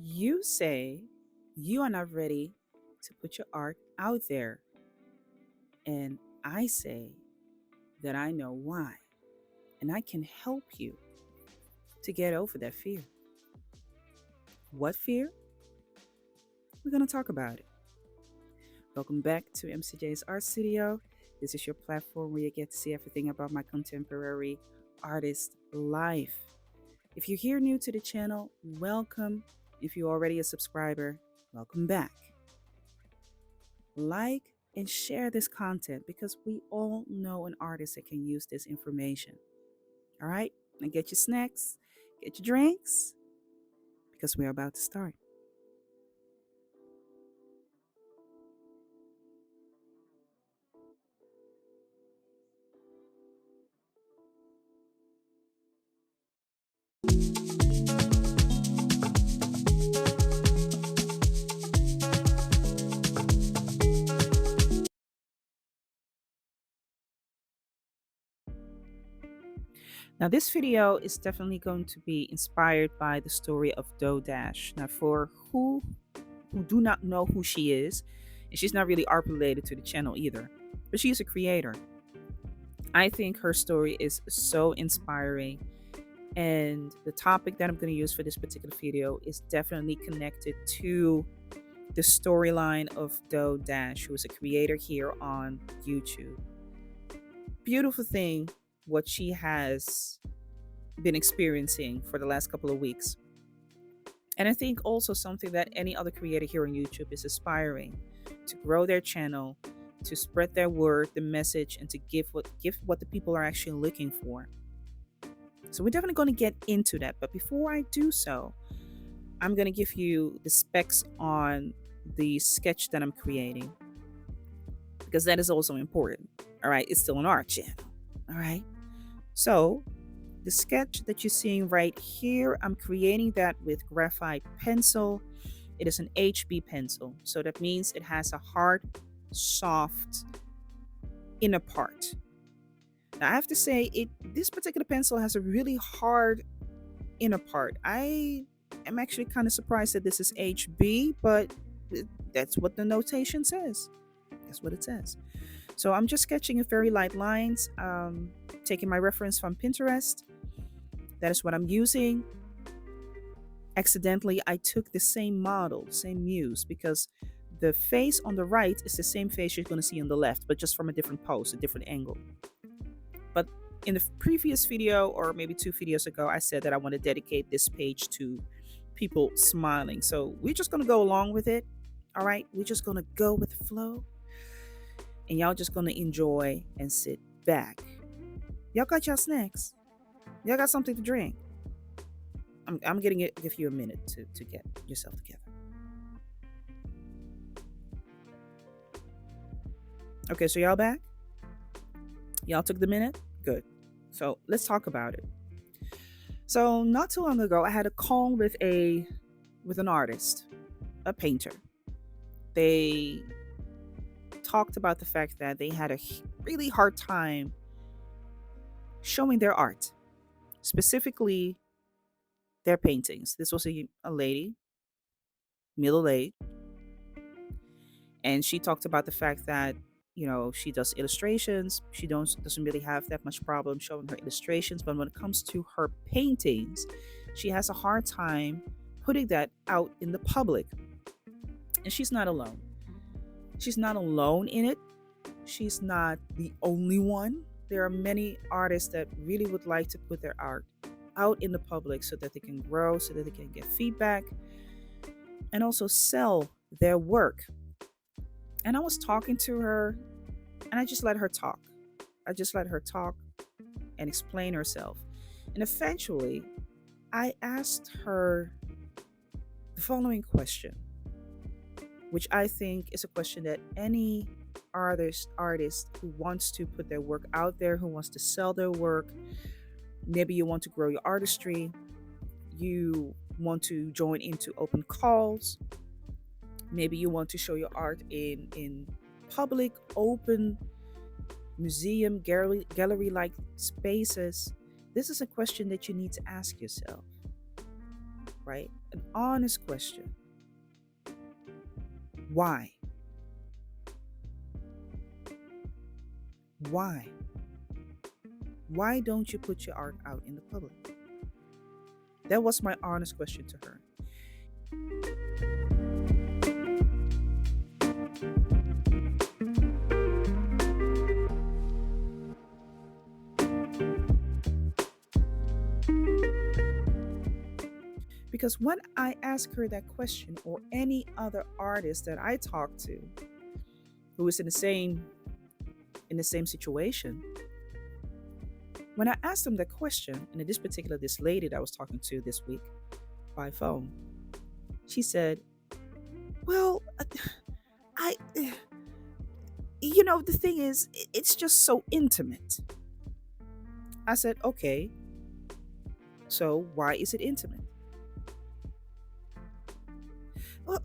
You say you are not ready to put your art out there, and I say that I know why, and I can help you to get over that fear. What fear? We're going to talk about it. Welcome back to MCJ's Art Studio. This is your platform where you get to see everything about my contemporary artist life. If you're here new to the channel, welcome. If you're already a subscriber, welcome back. Like and share this content because we all know an artist that can use this information. All right? Now get your snacks, get your drinks, because we're about to start. Now, this video is definitely going to be inspired by the story of Doe Dash. Now, for who do not know who she is, and she's not really art related to the channel either, but she's a creator. I think her story is so inspiring, and the topic that I'm going to use for this particular video is definitely connected to the storyline of Doe Dash, who is a creator here on YouTube. Beautiful thing, what she has been experiencing for the last couple of weeks. And I think also something that any other creator here on YouTube is aspiring to grow their channel, to spread their word, the message, and to give what the people are actually looking for. So we're definitely going to get into that. But before I do so, I'm going to give you the specs on the sketch that I'm creating, because that is also important. All right, it's still an art channel. All right. So the sketch that you're seeing right here, I'm creating that with graphite pencil. It is an HB pencil. So that means it has a hard, soft inner part. Now I have to say this particular pencil has a really hard inner part. I am actually kind of surprised that this is HB, but that's what the notation says. That's what it says. So I'm just sketching a very light lines, taking my reference from Pinterest. That is what I'm using. Accidentally, I took the same model, same muse, because the face on the right is the same face you're going to see on the left, but just from a different pose, a different angle. But in the previous video, or maybe two videos ago, I said that I want to dedicate this page to people smiling. So we're just going to go along with it. All right. We're just going to go with the flow. And y'all just going to enjoy and sit back. Y'all got y'all snacks. Y'all got something to drink. I'm getting it. Give you a minute to get yourself together. Okay, so y'all back? Y'all took the minute? Good. So let's talk about it. So not too long ago, I had a call with an artist, a painter. They talked about the fact that they had a really hard time showing their art, specifically their paintings. This was a lady, middle aged, and she talked about the fact that she does illustrations. She doesn't really have that much problem showing her illustrations, but when it comes to her paintings, she has a hard time putting that out in the public. And she's not alone. She's not alone in it. She's not the only one. There are many artists that really would like to put their art out in the public so that they can grow, so that they can get feedback, and also sell their work. And I was talking to her, and I just let her talk. I just let her talk and explain herself. And eventually, I asked her the following question, which I think is a question that any artist who wants to put their work out there, who wants to sell their work, maybe you want to grow your artistry, you want to join into open calls, maybe you want to show your art in public, open museum, gallery like spaces. This is a question that you need to ask yourself. right? An honest question. Why? Why? Why don't you put your art out in the public? That was my honest question to her. Because when I ask her that question, or any other artist that I talk to who is in the same situation, when I asked them that question, and in this lady that I was talking to this week by phone, she said, "Well, I, the thing is, it's just so intimate." I said, "Okay, so why is it intimate?" Well,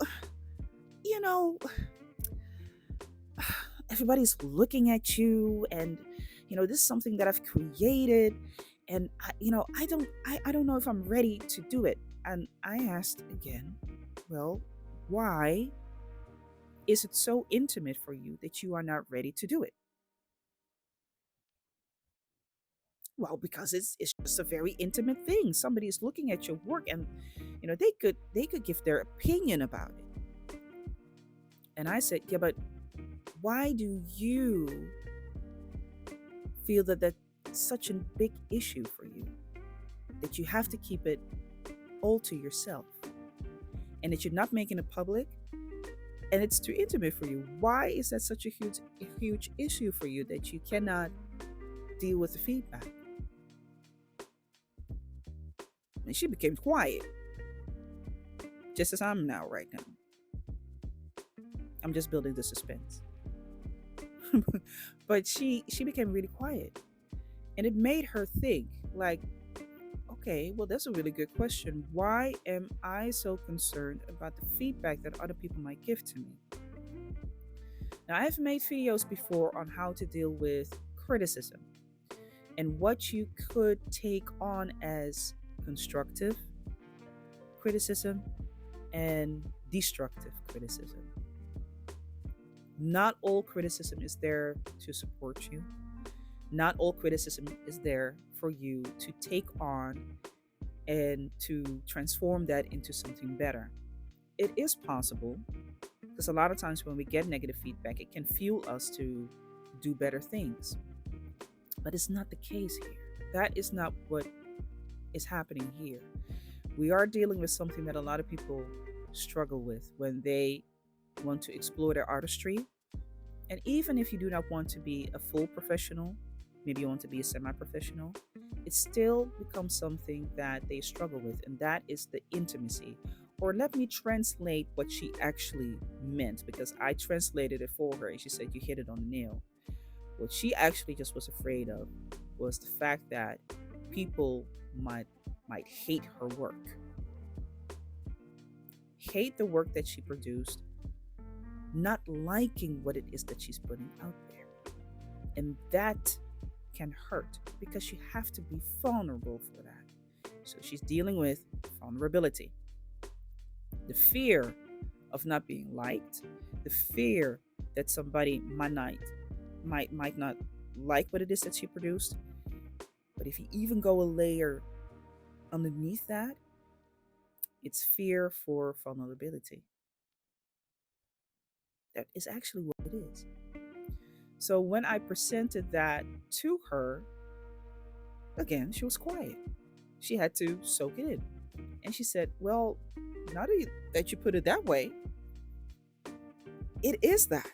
you know, everybody's looking at you, and this is something that I've created, and I don't know if I'm ready to do it. And I asked again, "Well, why is it so intimate for you that you are not ready to do it?" Well, because it's just a very intimate thing. Somebody is looking at your work, and they could give their opinion about it. And I said, "Yeah, but why do you feel that that's such a big issue for you, that you have to keep it all to yourself, and that you're not making it public, and it's too intimate for you? Why is that such a huge issue for you that you cannot deal with the feedback?" And she became quiet, just as I'm now right now. I'm just building the suspense. But she became really quiet, and it made her think, like, okay, well, that's a really good question. Why am I so concerned about the feedback that other people might give to me? Now, I've made videos before on how to deal with criticism and what you could take on as constructive criticism and destructive criticism. Not all criticism is there to support you. Not all criticism is there for you to take on and to transform that into something better. It is possible, because a lot of times when we get negative feedback, it can fuel us to do better things. But it's not the case here. That is not what is happening here. We are dealing with something that a lot of people struggle with when they want to explore their artistry. And even if you do not want to be a full professional, maybe you want to be a semi professional, it still becomes something that they struggle with, and that is the intimacy. Or let me translate what she actually meant, because I translated it for her and she said, "You hit it on the nail." What she actually just was afraid of was the fact that people might hate her work, hate the work that she produced, not liking what it is that she's putting out there. And that can hurt, because you have to be vulnerable for that. So she's dealing with vulnerability, the fear of not being liked, the fear that somebody might not like what it is that she produced. But if you even go a layer underneath that, it's fear for vulnerability. That is actually what it is. So when I presented that to her, again, she was quiet. She had to soak it in. And she said, "Well, now that you put it that way, it is that.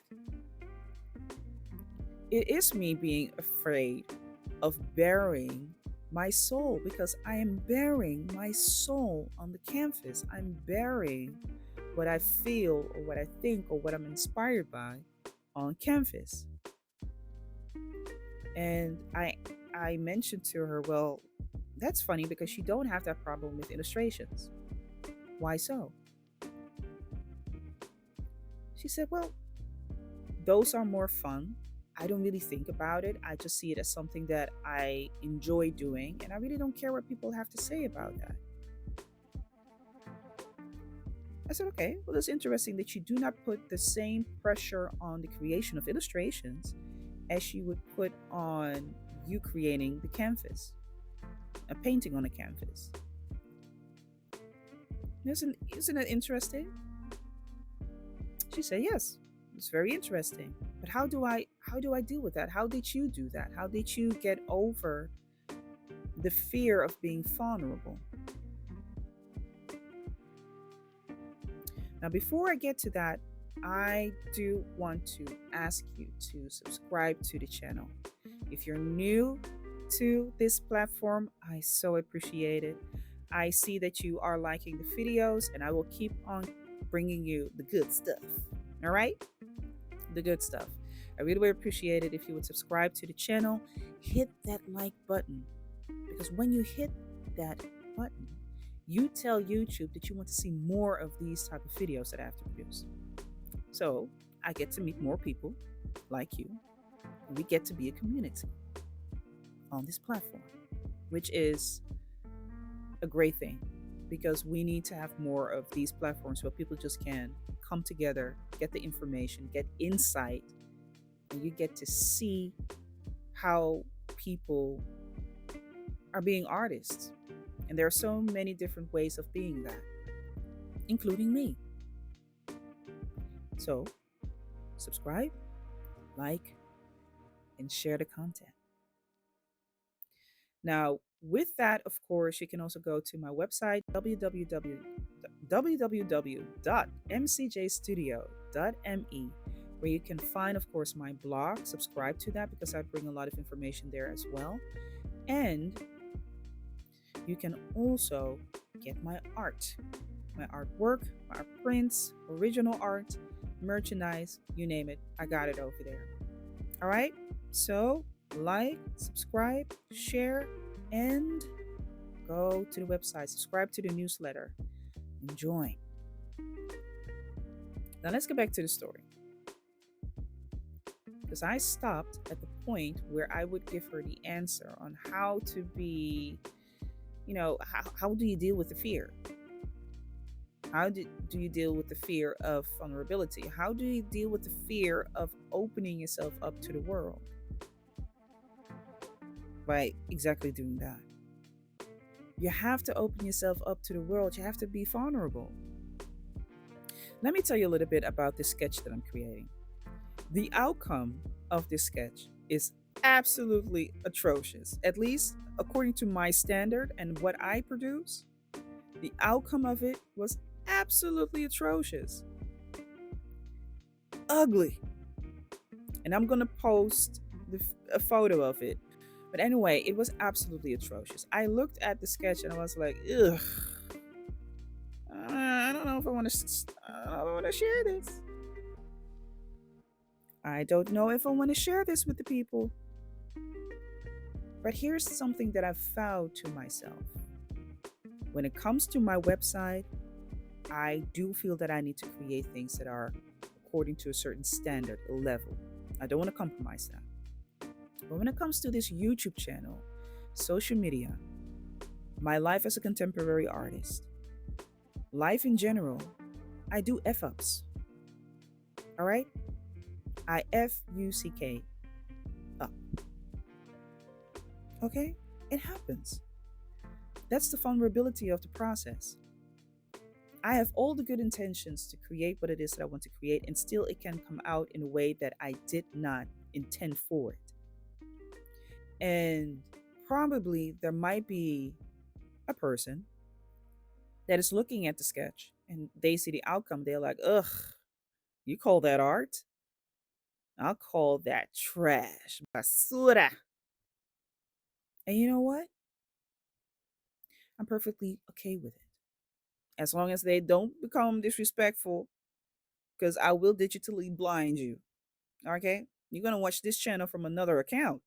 It is me being afraid of burying my soul, because I am burying my soul on the canvas. I'm burying what I feel or what I think or what I'm inspired by on canvas." And I mentioned to her, "Well, that's funny, because you don't have that problem with illustrations. Why so?" She said, "Well, those are more fun. I don't really think about it. I just see it as something that I enjoy doing, and I really don't care what people have to say about that." I said, okay, well, it's interesting that you do not put the same pressure on the creation of illustrations as you would put on you creating the canvas, a painting on a canvas. Isn't it interesting? She said, yes, it's very interesting. But how do I deal with that? How did you do that? How did you get over the fear of being vulnerable? Now, before I get to that, I do want to ask you to subscribe to the channel. If you're new to this platform, I so appreciate it. I see that you are liking the videos, and I will keep on bringing you the good stuff. All right? The good stuff. I really would appreciate it if you would subscribe to the channel, hit that like button, because when you hit that button, you tell YouTube that you want to see more of these type of videos that I have to produce. So I get to meet more people like you, and we get to be a community on this platform, which is a great thing because we need to have more of these platforms where people just can come together, get the information, get insight, and you get to see how people are being artists. And there are so many different ways of being that, including me. So, subscribe, like, and share the content. Now, with that, of course, you can also go to my website, www.mcjstudio.me, where you can find, of course, my blog. Subscribe to that because I bring a lot of information there as well. And you can also get my art, my artwork, my art prints, original art, merchandise, you name it. I got it over there. All right. So, like, subscribe, share, and go to the website. Subscribe to the newsletter and join. Now, let's get back to the story. Because I stopped at the point where I would give her the answer on how to be, how do you deal with the fear? How do you deal with the fear of vulnerability? How do you deal with the fear of opening yourself up to the world? By exactly doing that. You have to open yourself up to the world. You have to be vulnerable. Let me tell you a little bit about this sketch that I'm creating. The outcome of this sketch is absolutely atrocious, at least according to my standard and what I produce. The outcome of it was absolutely atrocious, ugly. And I'm going to post a photo of it. But anyway, it was absolutely atrocious. I looked at the sketch and I was like, ugh. I don't know if I want to share this. I don't know if I want to share this with the people. But here's something that I've vowed to myself. When it comes to my website, I do feel that I need to create things that are according to a certain standard level. I don't want to compromise that. But when it comes to this YouTube channel, social media, my life as a contemporary artist, life in general, I do F ups. All right? I FUCK up. Okay? It happens. That's the vulnerability of the process. I have all the good intentions to create what it is that I want to create, and still it can come out in a way that I did not intend for it. And probably there might be a person that is looking at the sketch and they see the outcome. They're like, ugh, you call that art? I'll call that trash. Basura. And you know what? I'm perfectly okay with it. As long as they don't become disrespectful, because I will digitally blind you. Okay? You're going to watch this channel from another account.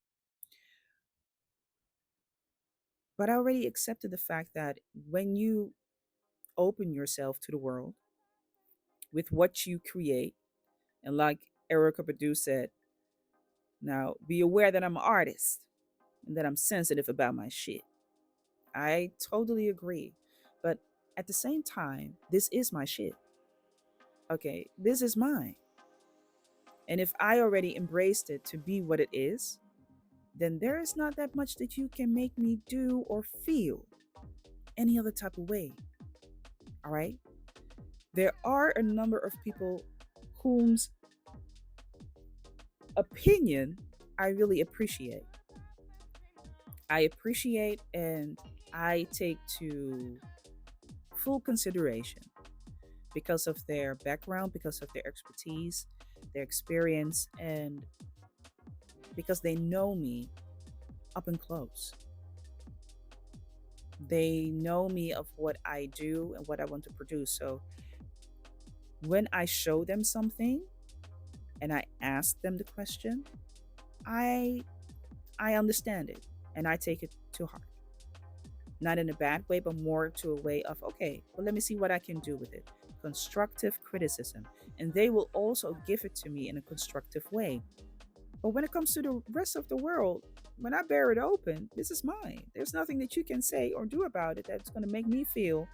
But I already accepted the fact that when you open yourself to the world with what you create, and like Erica Badu said, now be aware that I'm an artist and that I'm sensitive about my shit. I totally agree. But at the same time, this is my shit. Okay, this is mine. And if I already embraced it to be what it is, then there is not that much that you can make me do or feel any other type of way. All right. There are a number of people whom's opinion I really appreciate. I appreciate and I take to full consideration because of their background, because of their expertise, their experience, and because they know me up and close. They know me of what I do and what I want to produce. So when I show them something and I ask them the question, I I understand it and I take it to heart. Not in a bad way, but more to a way of, okay, well, let me see what I can do with it. Constructive criticism. And they will also give it to me in a constructive way. But when it comes to the rest of the world, when I bear it open, this is mine. There's nothing that you can say or do about it that's going to make me feel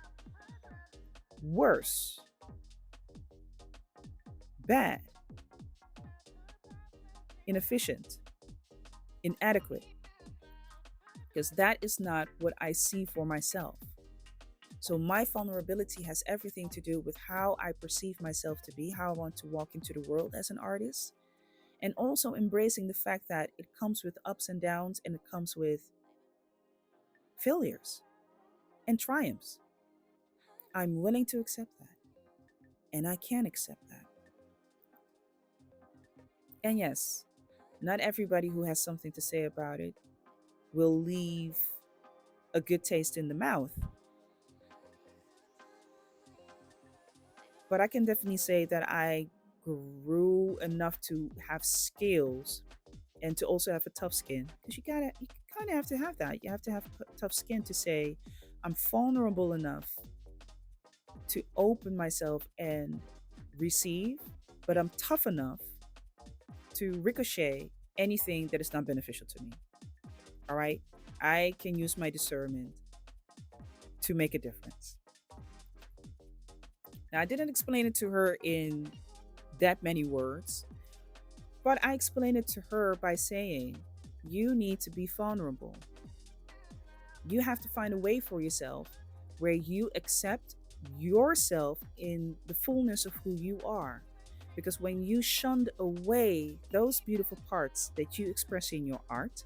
worse, bad, inefficient, inadequate, because that is not what I see for myself. So my vulnerability has everything to do with how I perceive myself to be, how I want to walk into the world as an artist, and also embracing the fact that it comes with ups and downs and it comes with failures and triumphs. I'm willing to accept that, and I can accept that. And yes, not everybody who has something to say about it will leave a good taste in the mouth, but I can definitely say that I grew enough to have skills and to also have a tough skin, because you kind of have to have that. You have to have tough skin to say I'm vulnerable enough to open myself and receive, but I'm tough enough to ricochet anything that is not beneficial to me. All right, I can use my discernment to make a difference. Now, I didn't explain it to her in that many words, but I explained it to her by saying, you need to be vulnerable. You have to find a way for yourself where you accept yourself in the fullness of who you are. Because when you shunned away those beautiful parts that you express in your art,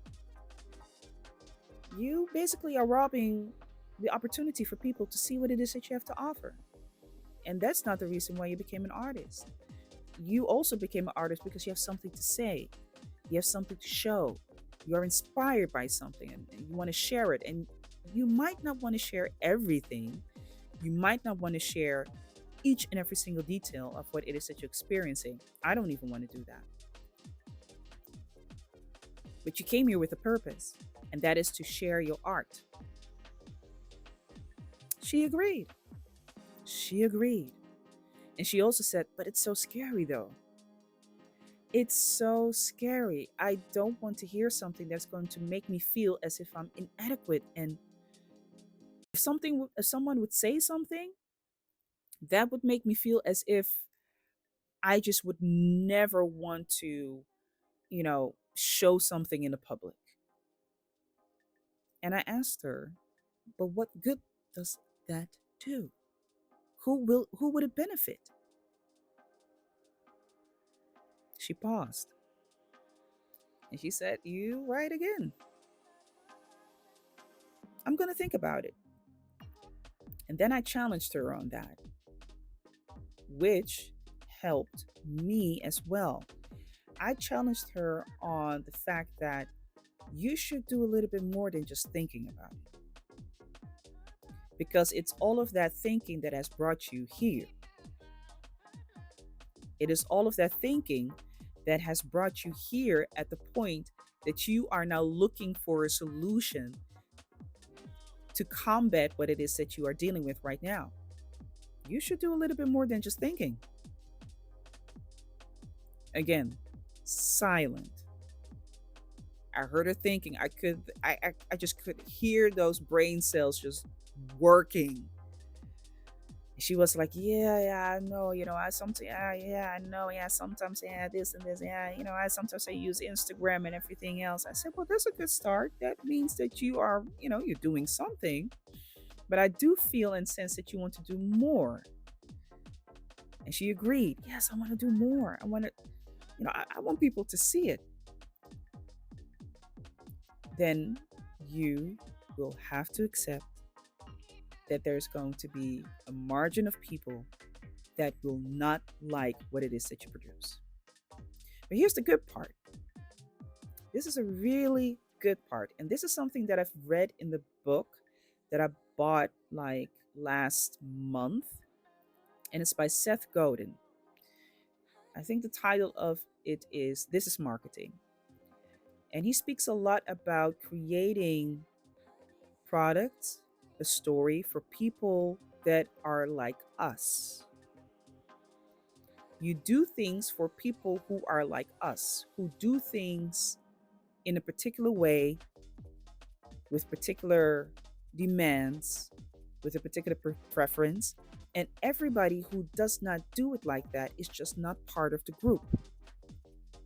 you basically are robbing the opportunity for people to see what it is that you have to offer. And that's not the reason why you became an artist. You also became an artist because you have something to say, you have something to show, you're inspired by something and you want to share it. And you might not want to share everything, you might not want to share each and every single detail of what it is that you're experiencing. I don't even want to do that. But you came here with a purpose, and that is to share your art. She agreed. She agreed. And she also said, but it's so scary though. It's so scary. I don't want to hear something that's going to make me feel as if I'm inadequate. And if someone would say something, that would make me feel as if I just would never want to, show something in the public. And I asked her, but what good does that do? Who would it benefit? She paused and she said, you right again. I'm going to think about it. And then I challenged her on that, which helped me as well. I challenged her on the fact that you should do a little bit more than just thinking about it. Because it's all of that thinking that has brought you here. It is all of that thinking that has brought you here at the point that you are now looking for a solution to combat what it is that you are dealing with right now. You should do a little bit more than just thinking. Again, silent. I heard her thinking. I just could hear those brain cells just working. She was like, yeah, yeah, I know, I sometimes, yeah, I know, yeah, sometimes, yeah, this and this, yeah, I sometimes I use Instagram and everything else. I said, well, that's a good start. That means that you are, you're doing something, but I do feel and sense that you want to do more. And she agreed, yes, I want to do more. I want to, I want people to see it. Then you will have to accept that there's going to be a margin of people that will not like what it is that you produce. But here's the good part. This is a really good part. And this is something that I've read in the book that I bought like last month. And it's by Seth Godin. I think the title of it is This is Marketing. And he speaks a lot about creating products, a story for people that are like us. You do things for people who are like us, who do things in a particular way with particular demands, with a particular preference. And everybody who does not do it like that is just not part of the group.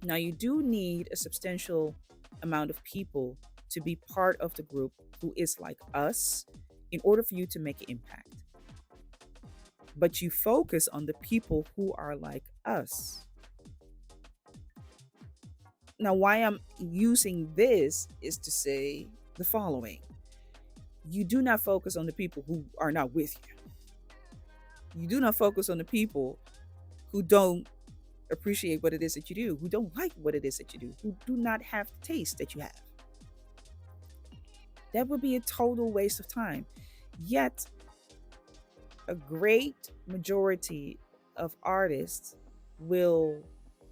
Now, you do need a substantial amount of people to be part of the group who is like us in order for you to make an impact. But you focus on the people who are like us. Now, why I'm using this is to say the following: you do not focus on the people who are not with you. You do not focus on the people who don't appreciate what it is that you do, who don't like what it is that you do, who do not have the taste that you have. That would be a total waste of time. Yet, a great majority of artists will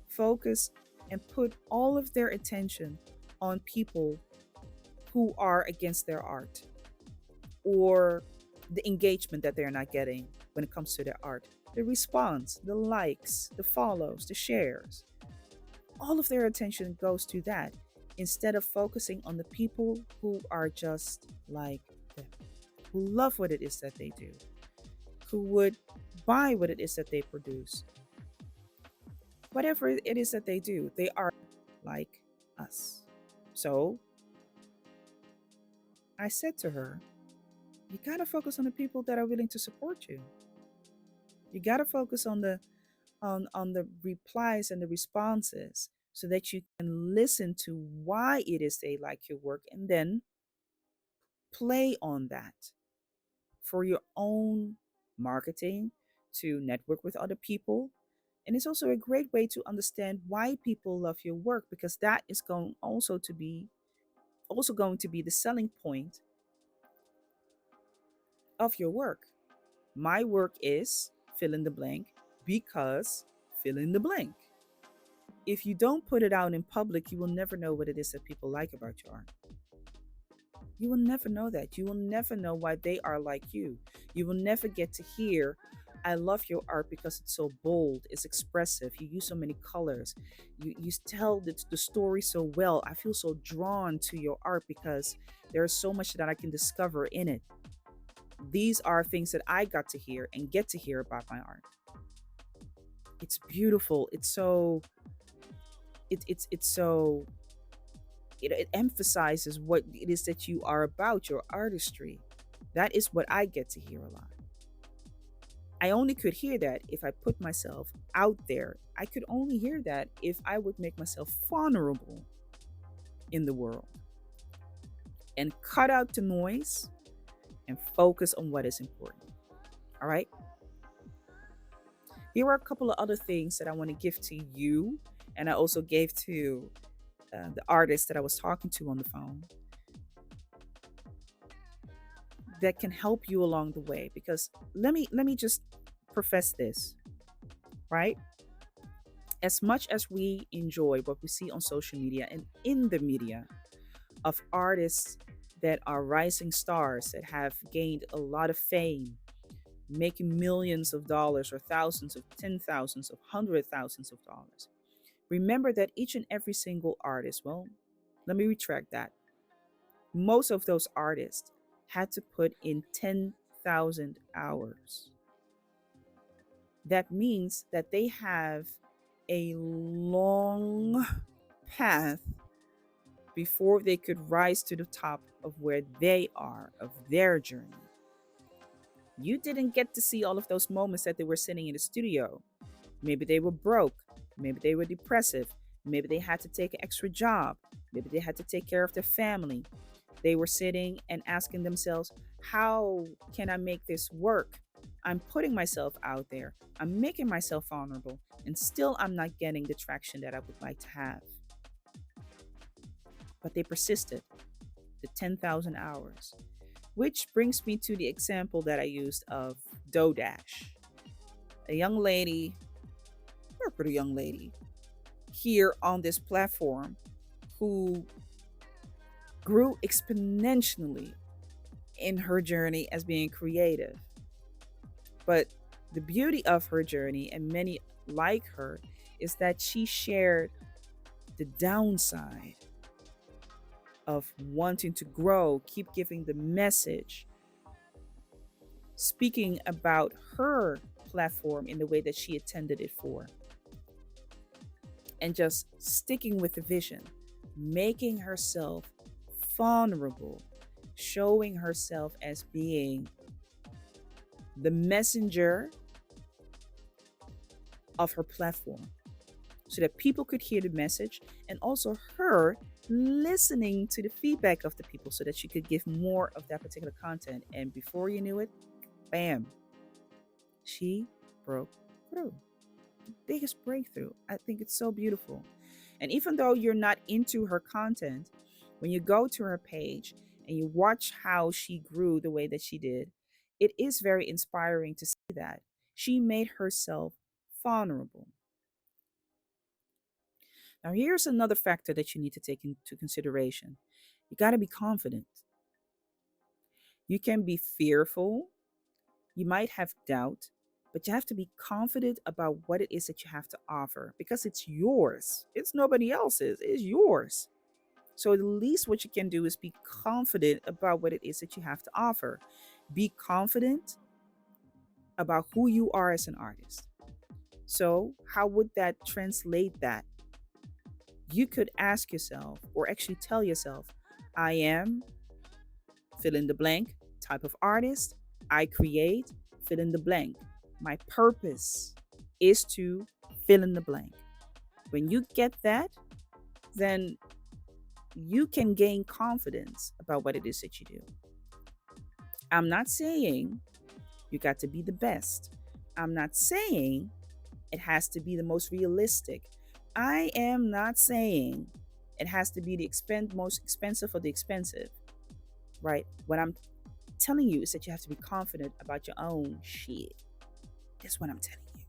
focus and put all of their attention on people who are against their art, or the engagement that they're not getting when it comes to their art, the response, the likes, the follows, the shares. All of their attention goes to that instead of focusing on the people who are just like them, who love what it is that they do, who would buy what it is that they produce. Whatever it is that they do, they are like us. So I said to her, you got to focus on the people that are willing to support you. You got to focus on the replies and the responses so that you can listen to why it is they like your work and then play on that for your own marketing, to network with other people. And it's also a great way to understand why people love your work, because that is going going to be the selling point of your work. My work is fill in the blank because fill in the blank. If you don't put it out in public, you will never know what it is that people like about your art. You will never know that. You will never know why they are like you. You will never get to hear, I love your art because it's so bold, it's expressive, you use so many colors, you tell the story so well. I feel so drawn to your art because there's so much that I can discover in it. These are things that I got to hear and get to hear about my art. It's beautiful. It's so it's so it emphasizes what it is that you are about, your artistry. That is what I get to hear a lot. I only could hear that if I put myself out there. I could only hear that if I would make myself vulnerable in the world and cut out the noise and focus on what is important. All right. Here are a couple of other things that I want to give to you. And I also gave to the artist that I was talking to on the phone that can help you along the way. Because let me just profess this, right? As much as we enjoy what we see on social media and in the media of artists that are rising stars, that have gained a lot of fame, making millions of dollars or thousands of ten thousands of hundred thousands of dollars, remember that each and every single artist, well, let me retract that. Most of those artists had to put in 10,000 hours That means that they have a long path before they could rise to the top of where they are, of their journey. You didn't get to see all of those moments that they were sitting in the studio. Maybe they were broke. Maybe they were depressive. Maybe they had to take an extra job. Maybe they had to take care of their family. They were sitting and asking themselves, how can I make this work? I'm putting myself out there. I'm making myself vulnerable, and still I'm not getting the traction that I would like to have. But they persisted the 10,000 hours, which brings me to the example that I used of Dodash, a young lady, or a pretty young lady, here on this platform who grew exponentially in her journey as being creative. But the beauty of her journey, and many like her, is that she shared the downside of wanting to grow, keep giving the message, speaking about her platform in the way that she attended it for, and just sticking with the vision, making herself vulnerable, showing herself as being the messenger of her platform so that people could hear the message, and also her listening to the feedback of the people so that she could give more of that particular content. And before you knew it, bam, she broke through. Biggest breakthrough. I think it's so beautiful. And even though you're not into her content, when you go to her page and you watch how she grew the way that she did, it is very inspiring to see that she made herself vulnerable. Now, here's another factor that you need to take into consideration. You got to be confident. You can be fearful, you might have doubt, but you have to be confident about what it is that you have to offer because it's yours. It's nobody else's, it's yours. So, the least what you can do is be confident about what it is that you have to offer. Be confident about who you are as an artist. So, how would that translate that? You could ask yourself, or actually tell yourself, I am fill in the blank type of artist. I create fill in the blank. My purpose is to fill in the blank. When you get that, then you can gain confidence about what it is that you do. I'm not saying you got to be the best. I'm not saying it has to be the most realistic. I am not saying it has to be the most expensive or the expensive, right? What I'm telling you is that you have to be confident about your own shit. That's what I'm telling you.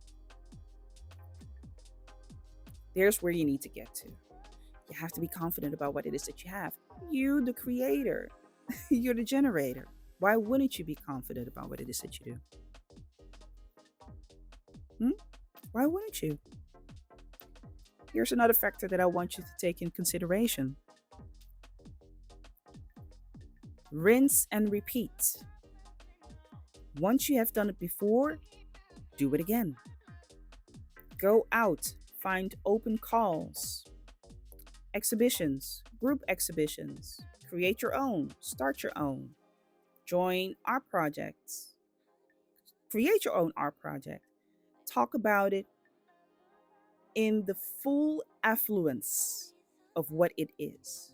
There's where you need to get to. You have to be confident about what it is that you have. You, the creator, you're the generator. Why wouldn't you be confident about what it is that you do? Why wouldn't you? Here's another factor that I want you to take in consideration: rinse and repeat. Once you have done it before, do it again. Go out, find open calls, exhibitions, group exhibitions, create your own, start your own, join art projects, create your own art project, talk about it in the full affluence of what it is.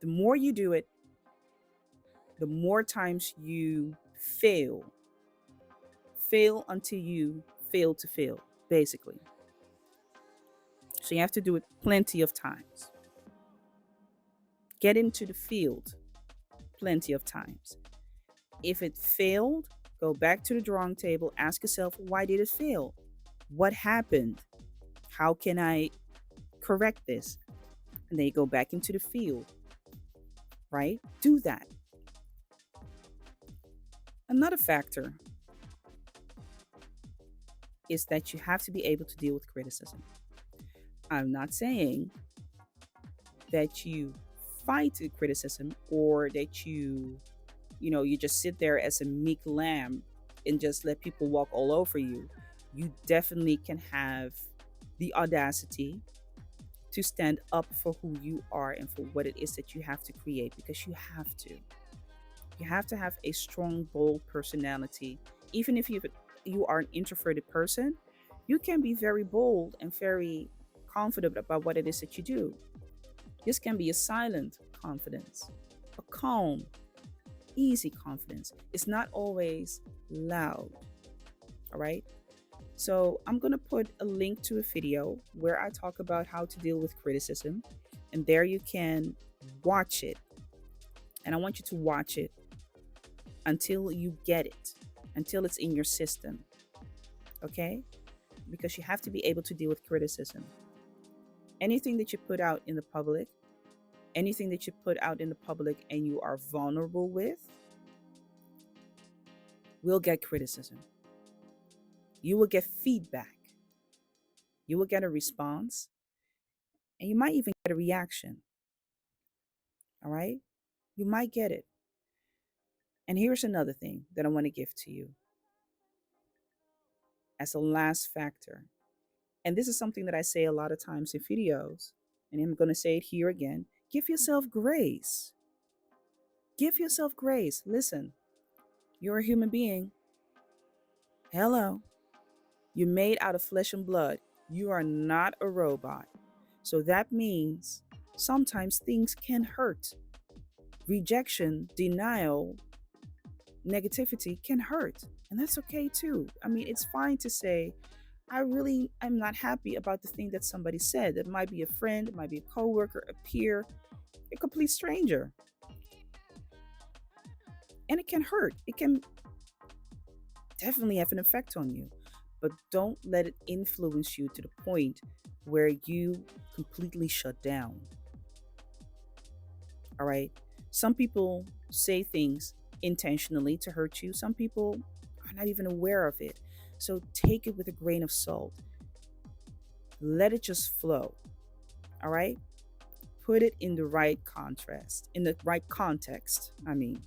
The more you do it, the more times you fail. Fail until you fail to fail, basically. So you have to do it plenty of times. Get into the field plenty of times. If it failed, go back to the drawing table, ask yourself, why did it fail? What happened? How can I correct this? And then you go back into the field, right? Do that. Another factor is that you have to be able to deal with criticism. I'm not saying that you fight the criticism or that you just sit there as a meek lamb and just let people walk all over you. You definitely can have the audacity to stand up for who you are and for what it is that you have to create, because you have to. You have to have a strong, bold personality. Even if you are an introverted person, you can be very bold and very confident about what it is that you do. This can be a silent confidence, a calm, easy confidence. It's not always loud. All right. So I'm going to put a link to a video where I talk about how to deal with criticism. And there you can watch it. And I want you to watch it until you get it, until it's in your system. Okay? Because you have to be able to deal with criticism. Anything that you put out in the public, anything that you put out in the public and you are vulnerable with, will get criticism. You will get feedback. You will get a response. And you might even get a reaction. All right? You might get it. And here's another thing that I want to give to you as a last factor. And this is something that I say a lot of times in videos, and I'm going to say it here again. Give yourself grace. Give yourself grace. Listen, you're a human being. Hello. You're made out of flesh and blood. You are not a robot. So that means sometimes things can hurt. Rejection, denial, negativity can hurt. And that's okay too. I mean, it's fine to say, I really am not happy about the thing that somebody said. That might be a friend, it might be a coworker, a peer, a complete stranger. And it can hurt. It can definitely have an effect on you. But don't let it influence you to the point where you completely shut down. All right? Some people say things intentionally to hurt you. Some people are not even aware of it. So take it with a grain of salt. Let it just flow. All right? Put it in the right contrast, in the right context. I mean.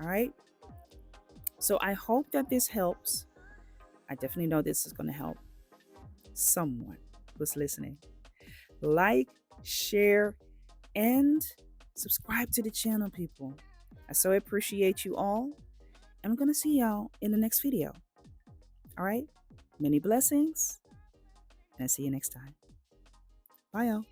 All right? So I hope that this helps. I definitely know this is going to help someone who's listening. Like, share, and subscribe to the channel, people. I so appreciate you all. And I'm going to see y'all in the next video. All right? Many blessings. And I'll see you next time. Bye, y'all.